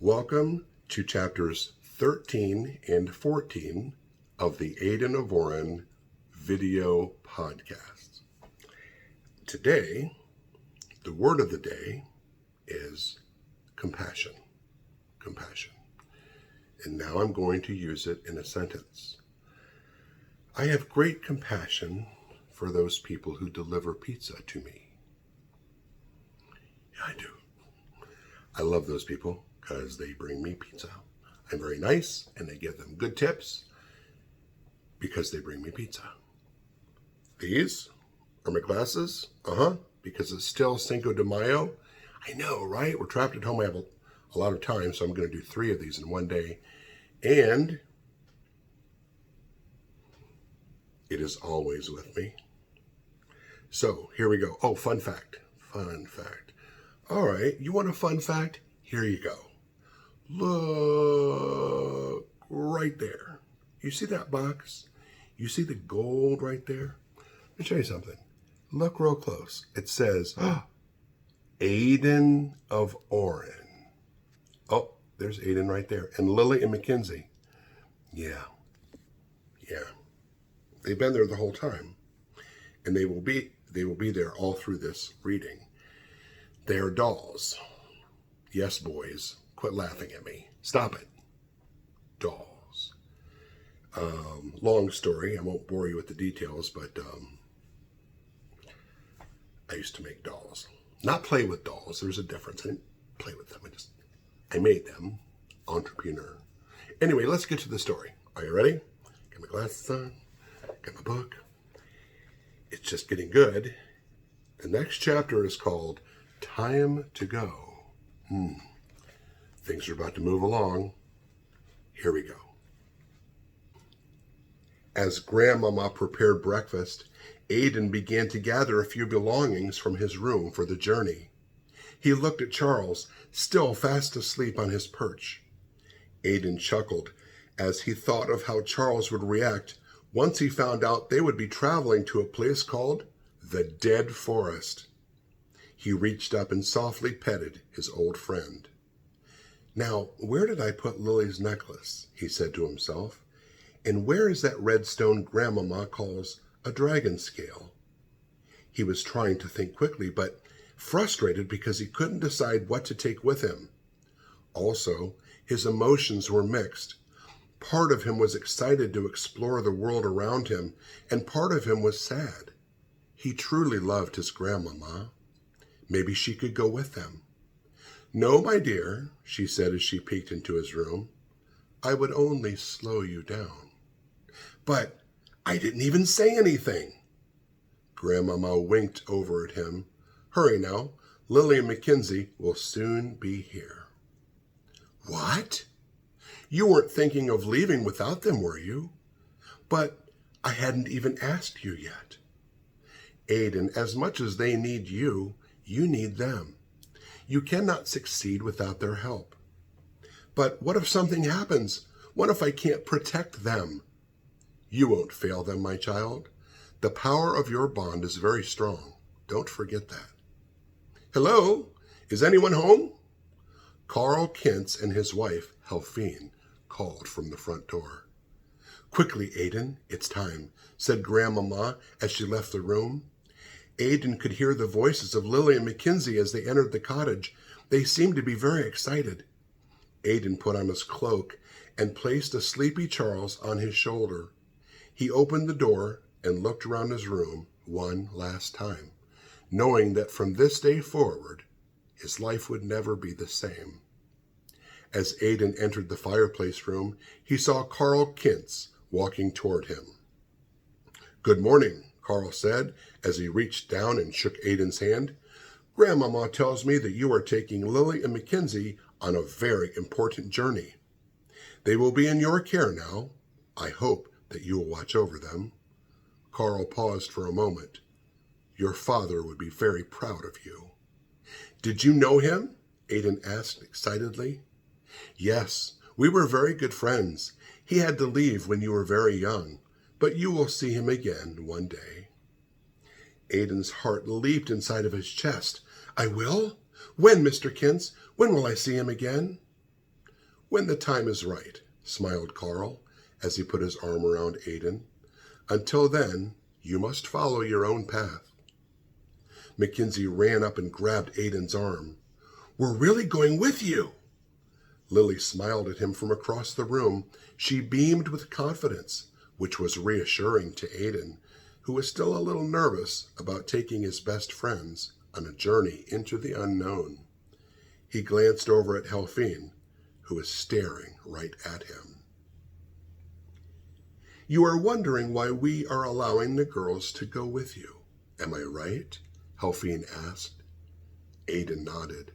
Welcome to chapters 13 and 14 of the Aidan of Oren video podcast. Today, the word of the day is compassion. Compassion. And now I'm going to use it in a sentence. I have great compassion for those people who deliver pizza to me. Yeah, I do. I love those people because they bring me pizza. I'm very nice and I give them good tips because they bring me pizza. These are my glasses. Because it's still Cinco de Mayo. I know, right? We're trapped at home. I have a lot of time, so I'm going to do 3 of these in one day. And it is always with me. So here we go. Oh, fun fact. Fun fact. All right, you want a fun fact? Here you go. Look right there. You see that box? You see the gold right there? Let me show you something. Look real close. It says, Aidan of Oren. Oh, there's Aidan right there. And Lily and Mackenzie. Yeah. They've been there the whole time. And they will be there all through this reading. They are dolls. Yes, boys. Quit laughing at me. Stop it. Dolls. Long story. I won't bore you with the details, but I used to make dolls. Not play with dolls. There's a difference. I didn't play with them. I made them. Entrepreneur. Anyway, let's get to the story. Are you ready? Got my glasses on. Got my book. It's just getting good. The next chapter is called Time to Go. Things are about to move along. Here we go. As Grandmama prepared breakfast, Aidan began to gather a few belongings from his room for the journey. He looked at Charles, still fast asleep on his perch. Aidan chuckled as he thought of how Charles would react once he found out they would be traveling to a place called the Dead Forest. He reached up and softly petted his old friend. Now, where did I put Lily's necklace? He said to himself. And where is that red stone Grandmama calls a dragon scale? He was trying to think quickly, but frustrated because he couldn't decide what to take with him. Also, his emotions were mixed. Part of him was excited to explore the world around him, and part of him was sad. He truly loved his Grandmama. Maybe she could go with them. No, my dear, she said as she peeked into his room. I would only slow you down. But I didn't even say anything. Grandmama winked over at him. Hurry now. Lily and Mackenzie will soon be here. What? You weren't thinking of leaving without them, were you? But I hadn't even asked you yet. Aidan, as much as they need you, you need them. You cannot succeed without their help. But what if something happens? What if I can't protect them? You won't fail them, my child. The power of your bond is very strong. Don't forget that. Hello? Is anyone home? Carl Kintz and his wife, Helfine, called from the front door. Quickly, Aidan, it's time, said Grandmama as she left the room. Aidan could hear the voices of Lily and Mackenzie as they entered the cottage. They seemed to be very excited. Aidan put on his cloak and placed a sleepy Charles on his shoulder. He opened the door and looked around his room one last time, knowing that from this day forward, his life would never be the same. As Aidan entered the fireplace room, he saw Carl Kintz walking toward him. Good morning, Carl said as he reached down and shook Aidan's hand. Grandmama tells me that you are taking Lily and Mackenzie on a very important journey. They will be in your care now. I hope that you will watch over them. Carl paused for a moment. Your father would be very proud of you. Did you know him? Aidan asked excitedly. Yes, we were very good friends. He had to leave when you were very young, but you will see him again one day. Aidan's heart leaped inside of his chest. I will? When, Mr. Kintz? When will I see him again? When the time is right, smiled Carl as he put his arm around Aidan. Until then, you must follow your own path. Mackenzie ran up and grabbed Aidan's arm. We're really going with you. Lily smiled at him from across the room. She beamed with confidence, which was reassuring to Aidan, who was still a little nervous about taking his best friends on a journey into the unknown. He glanced over at Helfine, who was staring right at him. You are wondering why we are allowing the girls to go with you, am I right? Helfine asked. Aidan nodded.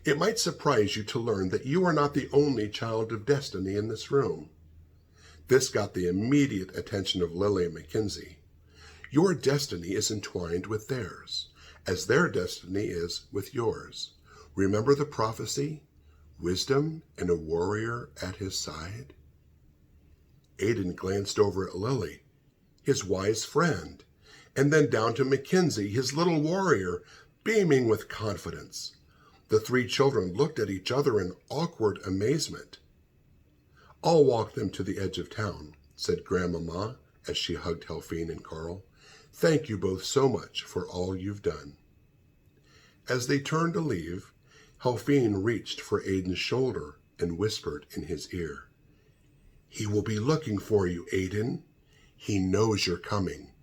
It might surprise you to learn that you are not the only child of destiny in this room. This got the immediate attention of Lily and Mackenzie. Your destiny is entwined with theirs, as their destiny is with yours. Remember the prophecy? Wisdom and a warrior at his side? Aidan glanced over at Lily, his wise friend, and then down to Mackenzie, his little warrior, beaming with confidence. The three children looked at each other in awkward amazement. I'll walk them to the edge of town, said Grandmama as she hugged Helfine and Carl. Thank you both so much for all you've done. As they turned to leave, Helfine reached for Aidan's shoulder and whispered in his ear, He will be looking for you, Aidan. He knows you're coming.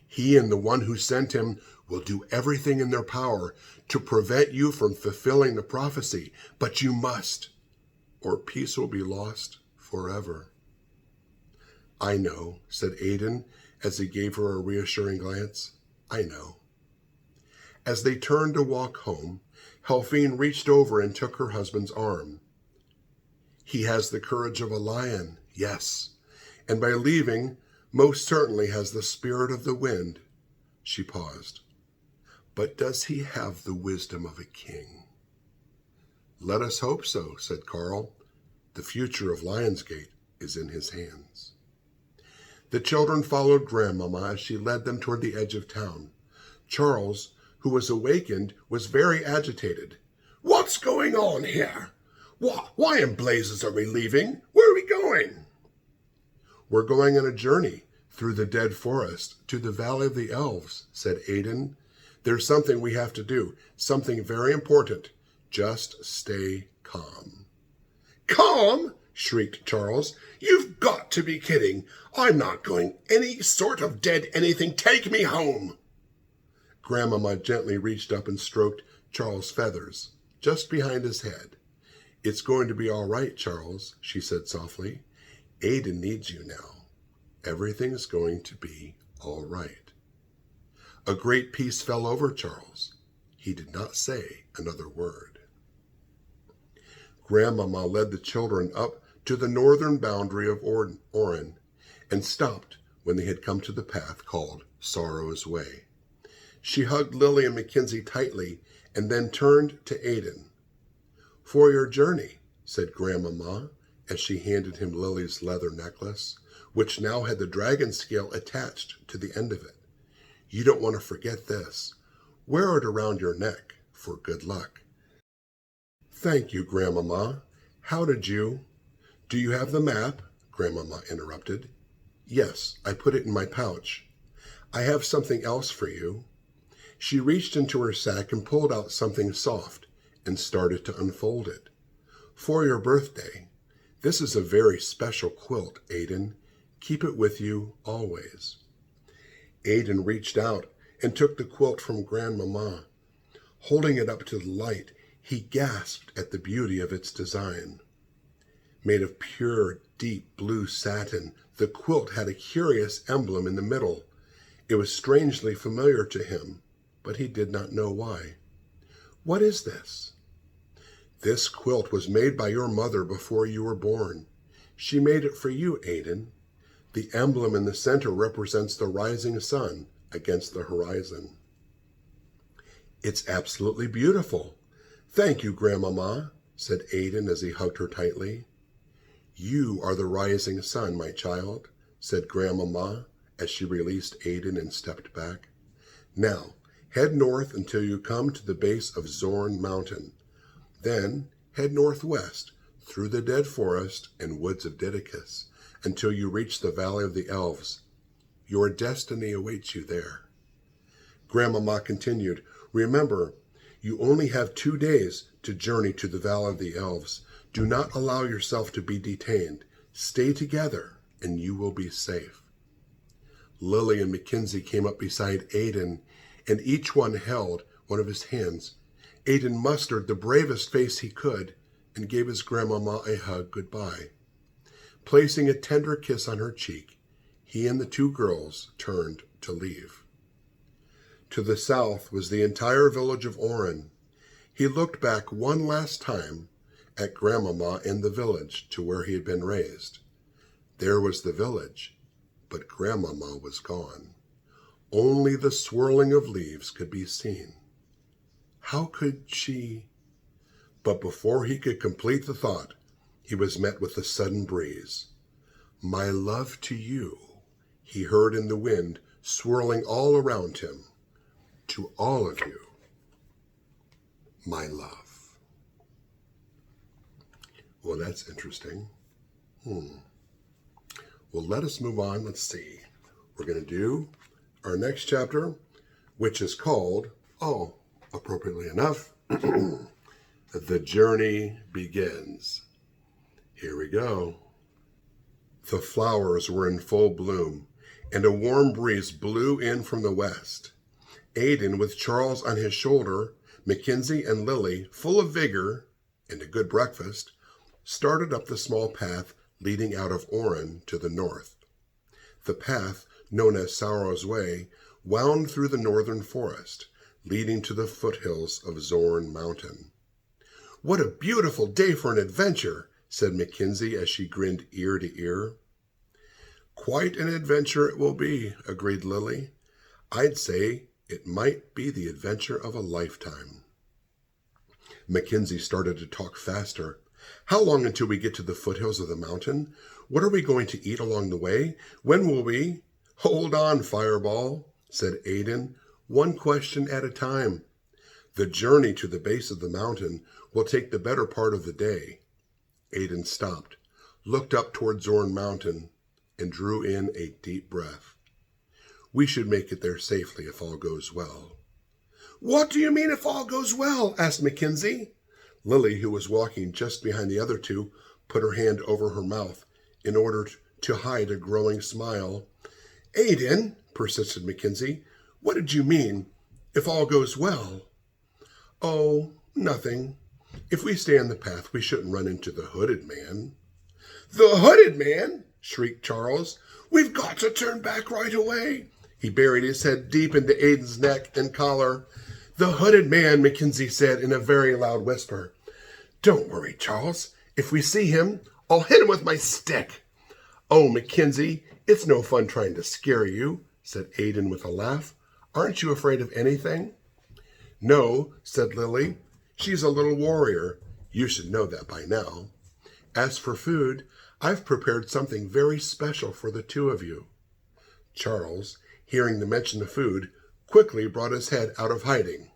He and the one who sent him will do everything in their power to prevent you from fulfilling the prophecy, but you must, or peace will be lost forever. I know, said Aidan as he gave her a reassuring glance. I know. As they turned to walk home, Helfine reached over and took her husband's arm. He has the courage of a lion, yes, and by leaving, most certainly has the spirit of the wind. She paused. But does he have the wisdom of a king? Let us hope so, said Carl. The future of Lionsgate is in his hands. The children followed Grandmama as she led them toward the edge of town. Charles, who was awakened, was very agitated. What's going on here? Why in blazes are we leaving? Where are we going? We're going on a journey through the dead forest to the Valley of the Elves, said Aidan. There's something we have to do, something very important. Just stay calm. Calm? Shrieked Charles. You've got to be kidding. I'm not going any sort of dead anything. Take me home. Grandmama gently reached up and stroked Charles' feathers, just behind his head. It's going to be all right, Charles, she said softly. Aidan needs you now. Everything's going to be all right. A great peace fell over Charles. He did not say another word. Grandmama led the children up to the northern boundary of Oren and stopped when they had come to the path called Sorrow's Way. She hugged Lily and Mackenzie tightly and then turned to Aidan. For your journey, said Grandmama as she handed him Lily's leather necklace, which now had the dragon scale attached to the end of it. You don't want to forget this. Wear it around your neck for good luck. Thank you, Grandmama. How did you... Do you have the map? Grandmama interrupted. Yes, I put it in my pouch. I have something else for you. She reached into her sack and pulled out something soft and started to unfold it. For your birthday. This is a very special quilt, Aidan. Keep it with you always. Aidan reached out and took the quilt from Grandmama. Holding it up to the light, he gasped at the beauty of its design. Made of pure, deep blue satin, the quilt had a curious emblem in the middle. It was strangely familiar to him, but he did not know why. What is this? This quilt was made by your mother before you were born. She made it for you, Aidan. The emblem in the center represents the rising sun against the horizon. It's absolutely beautiful. Thank you, Grandmama, said Aidan as he hugged her tightly. You are the rising sun, my child, said Grandmama as she released Aidan and stepped back. Now, head north until you come to the base of Zorn Mountain. Then head northwest through the dead forest and woods of Didicus, until you reach the valley of the elves. Your destiny awaits you there. Grandmama continued, remember, you only have 2 days to journey to the valley of the elves. Do not allow yourself to be detained. Stay together, and you will be safe. Lily and Mackenzie came up beside Aidan, and each one held one of his hands. Aidan mustered the bravest face he could and gave his grandmama a hug goodbye. Placing a tender kiss on her cheek, he and the 2 girls turned to leave. To the south was the entire village of Oren. He looked back one last time at Grandmama and the village to where he had been raised. There was the village, but Grandmama was gone. Only the swirling of leaves could be seen. How could she? But before he could complete the thought, he was met with a sudden breeze. My love to you, he heard in the wind swirling all around him. To all of you, my love. Well, that's interesting. Well, let us move on. Let's see. We're going to do our next chapter, which is called, appropriately enough, The Journey Begins. Here we go. The flowers were in full bloom, and a warm breeze blew in from the west. Aidan, with Charles on his shoulder, Mackenzie and Lily, full of vigor and a good breakfast, started up the small path leading out of Oren to the north. The path, known as Sorrow's Way, wound through the northern forest, leading to the foothills of Zorn Mountain. What a beautiful day for an adventure, said Mackenzie as she grinned ear to ear. Quite an adventure it will be, agreed Lily. I'd say it might be the adventure of a lifetime. Mackenzie started to talk faster. How long until we get to the foothills of the mountain? What are we going to eat along the way? When will we? Hold on, Fireball, said Aidan. One question at a time. The journey to the base of the mountain will take the better part of the day. Aidan stopped, looked up toward Zorn Mountain, and drew in a deep breath. We should make it there safely if all goes well. What do you mean if all goes well? Asked Mackenzie. Lily, who was walking just behind the other 2, put her hand over her mouth in order to hide a growing smile. Aidan, persisted Mackenzie, what did you mean, if all goes well? Oh, nothing. If we stay on the path, we shouldn't run into the hooded man. The hooded man? Shrieked Charles. We've got to turn back right away. He buried his head deep into Aidan's neck and collar. The hooded man, Mackenzie said in a very loud whisper. Don't worry, Charles. If we see him, I'll hit him with my stick. Oh, Mackenzie, it's no fun trying to scare you, said Aidan with a laugh. Aren't you afraid of anything? No, said Lily. She's a little warrior. You should know that by now. As for food, I've prepared something very special for the 2 of you. Charles, hearing the mention of food, quickly brought his head out of hiding.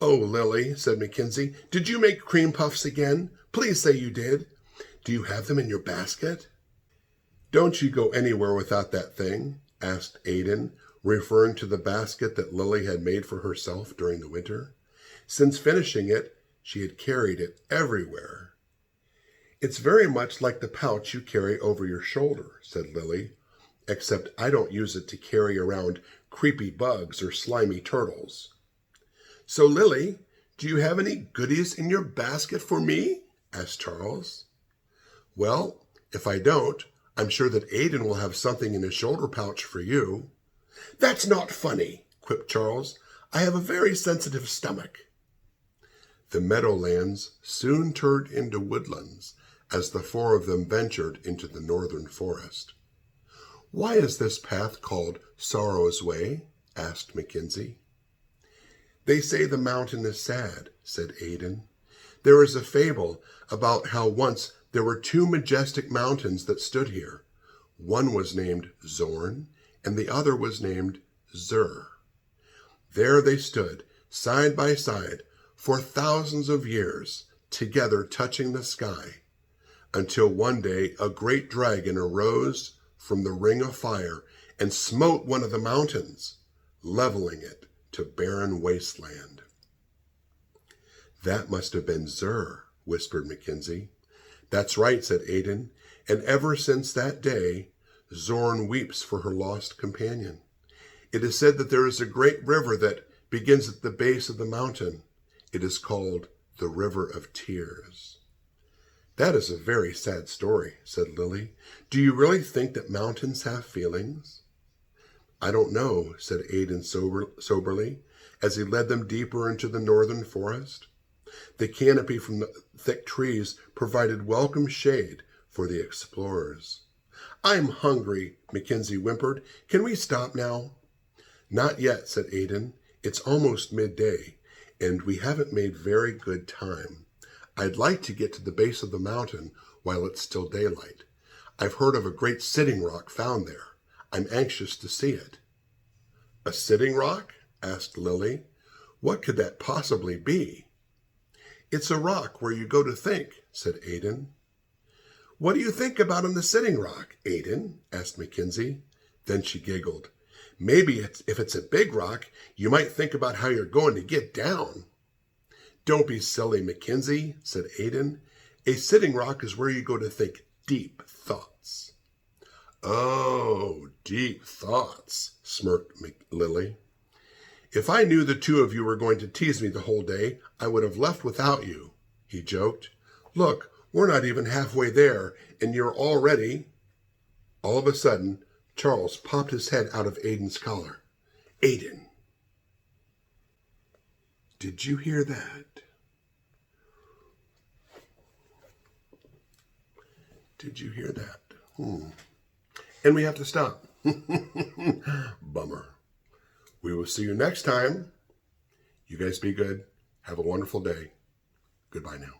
Oh, Lily, said Mackenzie, did you make cream puffs again? Please say you did. Do you have them in your basket? Don't you go anywhere without that thing? Asked Aidan, referring to the basket that Lily had made for herself during the winter. Since finishing it, she had carried it everywhere. It's very much like the pouch you carry over your shoulder, said Lily, except I don't use it to carry around creepy bugs or slimy turtles. So, Lily, do you have any goodies in your basket for me? Asked Charles. Well, if I don't, I'm sure that Aidan will have something in his shoulder pouch for you. That's not funny, quipped Charles. I have a very sensitive stomach. The meadowlands soon turned into woodlands as the 4 of them ventured into the northern forest. Why is this path called Sorrow's Way? Asked Mackenzie. They say the mountain is sad, said Aidan. There is a fable about how once there were 2 majestic mountains that stood here. One was named Zorn, and the other was named Zur. There they stood, side by side, for thousands of years, together touching the sky, until one day a great dragon arose from the ring of fire and smote one of the mountains, leveling it to barren wasteland. "That must have been Zur," whispered Mackenzie. "That's right," said Aidan, "and ever since that day, Zorn weeps for her lost companion. It is said that there is a great river that begins at the base of the mountain. It is called the River of Tears." "That is a very sad story," said Lily. "Do you really think that mountains have feelings?" "I don't know," said Aidan soberly, as he led them deeper into the northern forest. The canopy from the thick trees provided welcome shade for the explorers. "I'm hungry," Mackenzie whimpered. "Can we stop now?" "Not yet," said Aidan. "It's almost midday, and we haven't made very good time. I'd like to get to the base of the mountain while it's still daylight. I've heard of a great sitting rock found there. I'm anxious to see it." "A sitting rock?" asked Lily. "What could that possibly be?" "It's a rock where you go to think," said Aidan. "What do you think about on the sitting rock, Aidan?" asked Mackenzie. Then she giggled. "Maybe if it's a big rock, you might think about how you're going to get down." "Don't be silly, Mackenzie," said Aidan. "A sitting rock is where you go to think deep thoughts." "Oh, deep thoughts," smirked Lily. "If I knew the two of you were going to tease me the whole day, I would have left without you," he joked. "Look, we're not even halfway there, and you're already—" All of a sudden, Charles popped his head out of Aidan's collar. "Aidan, did you hear that? Did you hear that? And we have to stop. Bummer. We will see you next time. You guys be good. Have a wonderful day. Goodbye now.